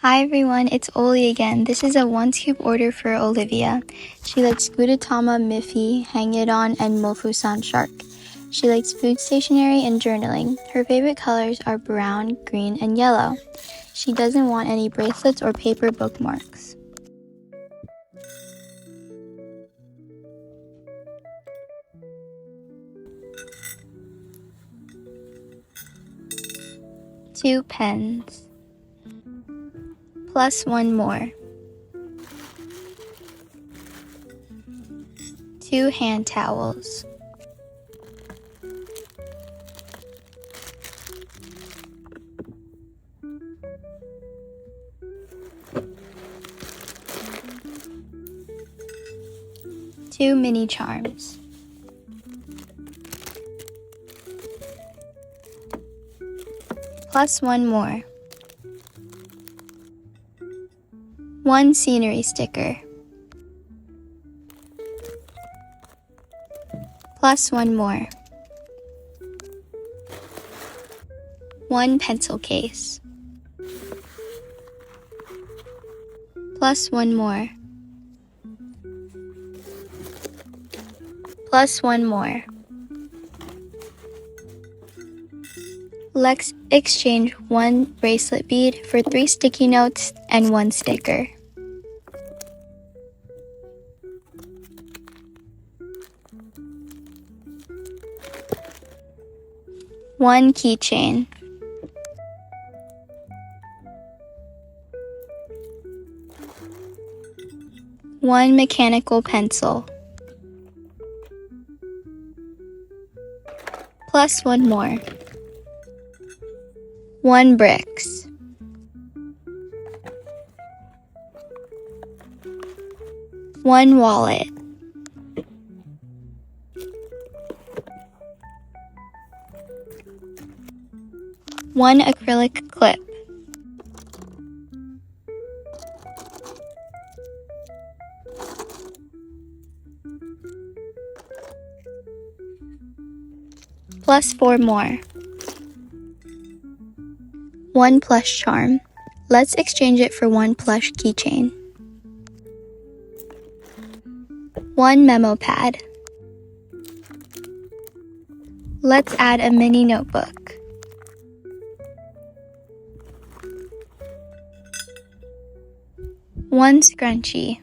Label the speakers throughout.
Speaker 1: Hi everyone, it's Oli again. This is a 1-scoop order for Olivia. She likes Gudetama Miffy Hangyodon and Mofusand shark. She likes food stationery and journaling. Her favorite colors are brown, green, and yellow. She doesn't want any bracelets or paper bookmarks. Two pens. Plus one more. 2 hand towels. Two mini charms. Plus one more. 1 scenery sticker. Plus one more. 1 pencil case. Plus one more. Plus one more. Let's exchange 1 bracelet bead for 3 sticky notes and 1 sticker. One keychain. One mechanical pencil. Plus one more. 1 bricks. One wallet. One acrylic clip. Plus 4 more. 1 plush charm. Let's exchange it for 1 plush keychain. 1 memo pad. Let's add a mini notebook. 1 scrunchie.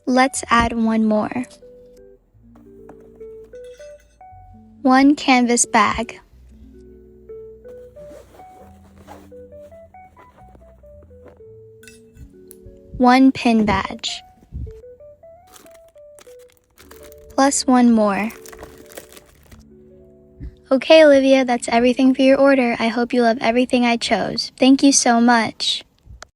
Speaker 1: Let's add 1 more. 1 canvas bag. 1 pin badge. Plus 1 more. Okay, Olivia, that's everything for your order. I hope you love everything I chose. Thank you so much.